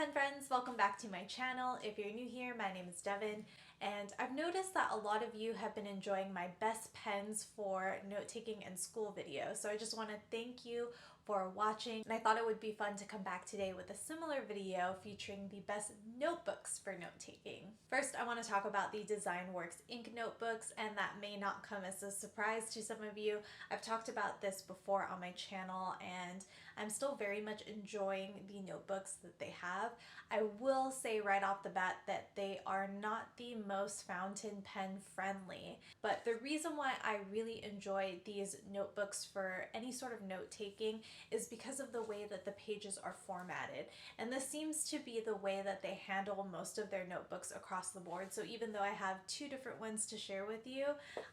pen friends, welcome back to my channel. If you're new here, my name is Devin, and I've noticed that a lot of you have been enjoying my best pens for note-taking and school videos. So I just want to thank you for watching, and I thought it would be fun to come back today with a similar video featuring the best notebooks for note-taking. First, I want to talk about the DesignWorks ink notebooks, and that may not come as a surprise to some of you. I've talked about this before on my channel, and I'm still very much enjoying the notebooks that they have. I will say right off the bat that they are not the most fountain pen friendly, but the reason why I really enjoy these notebooks for any sort of note-taking is because of the way that the pages are formatted. And this seems to be the way that they handle most of their notebooks across the board. So even though I have two different ones to share with you,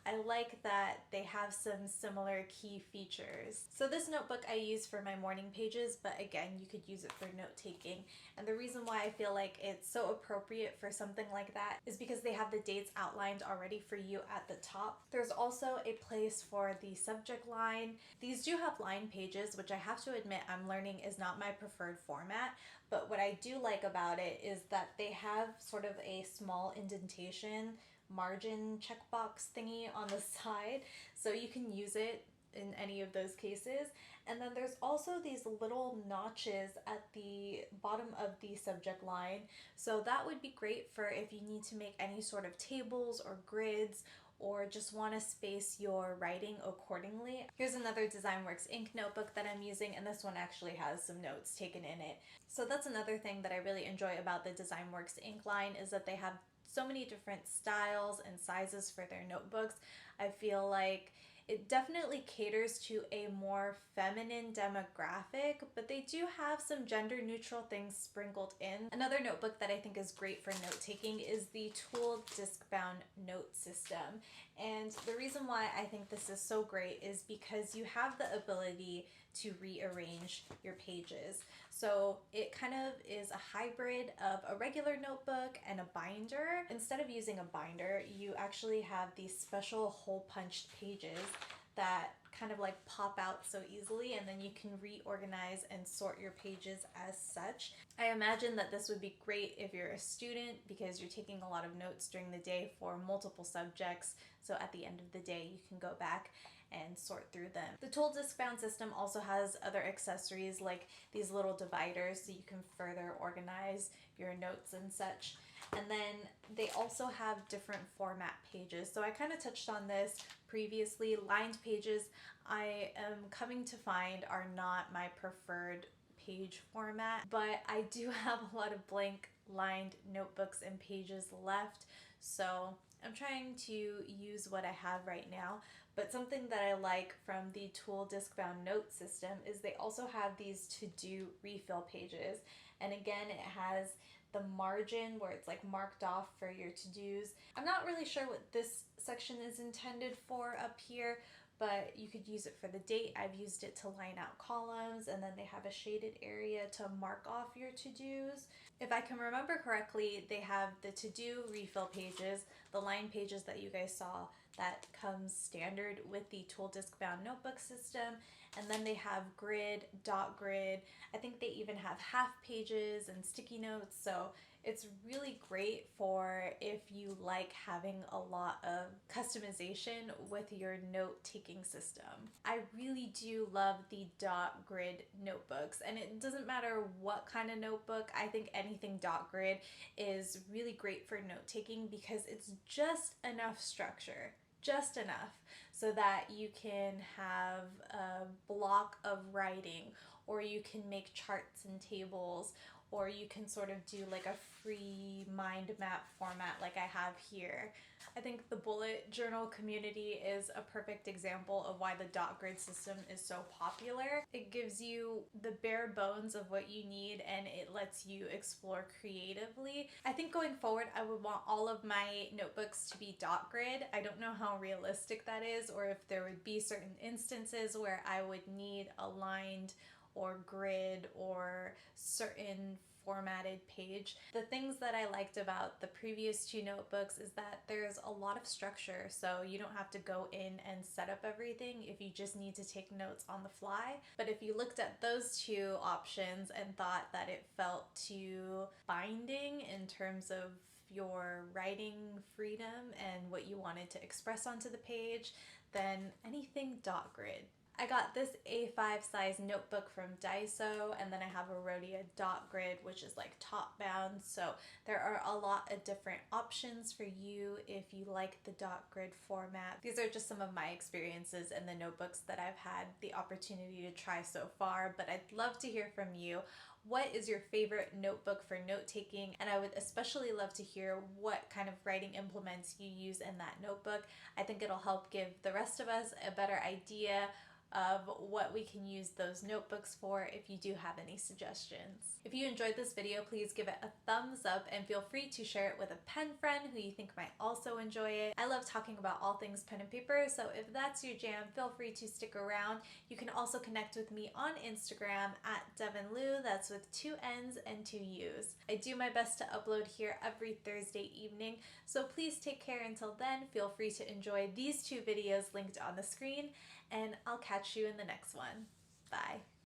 I like that they have some similar key features. So this notebook I use for my morning pages, but again, you could use it for note-taking. And the reason why I feel like it's so appropriate for something like that is because they have the dates outlined already for you at the top. There's also a place for the subject line. These do have line pages, which I have to admit I'm learning is not my preferred format, but what I do like about it is that they have sort of a small indentation margin checkbox thingy on the side, so you can use it in any of those cases. And then there's also these little notches at the bottom of the subject line, so that would be great for if you need to make any sort of tables or grids or just want to space your writing accordingly. Here's another DesignWorks ink notebook that I'm using, and this one actually has some notes taken in it. So that's another thing that I really enjoy about the DesignWorks ink line, is that they have so many different styles and sizes for their notebooks. I feel like it definitely caters to a more feminine demographic, but they do have some gender neutral things sprinkled in. Another notebook that I think is great for note-taking is the Tool Diskbound note system. And the reason why I think this is so great is because you have the ability to rearrange your pages. So it kind of is a hybrid of a regular notebook and a binder. Instead of using a binder, you actually have these special hole punched pages that kind of like pop out so easily, and then you can reorganize and sort your pages as such. I imagine that this would be great if you're a student because you're taking a lot of notes during the day for multiple subjects, so at the end of the day you can go back and sort through them. The Tool Diskbound system also has other accessories like these little dividers so you can further organize your notes and such. And then they also have different format pages. So I kind of touched on this previously. Lined pages, I am coming to find, are not my preferred page format, but I do have a lot of blank lined notebooks and pages left, so I'm trying to use what I have right now. But something that I like from the Tool Diskbound note system is they also have these to-do refill pages. And again, it has the margin where it's like marked off for your to-dos. I'm not really sure what this section is intended for up here, but you could use it for the date. I've used it to line out columns, and then they have a shaded area to mark off your to-dos. If I can remember correctly, they have the to-do refill pages, the line pages that you guys saw that comes standard with the Tool Diskbound notebook system, and then they have grid, DotGrid. I think they even have half pages and sticky notes, so it's really great for if you like having a lot of customization with your note-taking system. I really do love the DotGrid notebooks, and it doesn't matter what kind of notebook. I think anything DotGrid is really great for note-taking because it's just enough structure. Just enough so that you can have a block of writing, or you can make charts and tables, or you can sort of do like a free mind map format like I have here. I think the bullet journal community is a perfect example of why the DotGrid system is so popular. It gives you the bare bones of what you need, and it lets you explore creatively. I think going forward I would want all of my notebooks to be DotGrid. I don't know how realistic that is, or if there would be certain instances where I would need a lined or grid or certain formatted page. The things that I liked about the previous two notebooks is that there's a lot of structure, so you don't have to go in and set up everything if you just need to take notes on the fly. But if you looked at those two options and thought that it felt too binding in terms of your writing freedom and what you wanted to express onto the page, then anything DotGrid. I got this A5 size notebook from Daiso, and then I have a Rhodia DotGrid, which is like top bound. So there are a lot of different options for you if you like the DotGrid format. These are just some of my experiences in the notebooks that I've had the opportunity to try so far, but I'd love to hear from you. What is your favorite notebook for note-taking? And I would especially love to hear what kind of writing implements you use in that notebook. I think it'll help give the rest of us a better idea of what we can use those notebooks for if you do have any suggestions. If you enjoyed this video, please give it a thumbs up and feel free to share it with a pen friend who you think might also enjoy it. I love talking about all things pen and paper, so if that's your jam, feel free to stick around. You can also connect with me on Instagram at Devin N, that's with 2 N's and 2 U's. I do my best to upload here every Thursday evening, so please take care until then. Feel free to enjoy these 2 videos linked on the screen, and I'll catch you in the next one. Bye.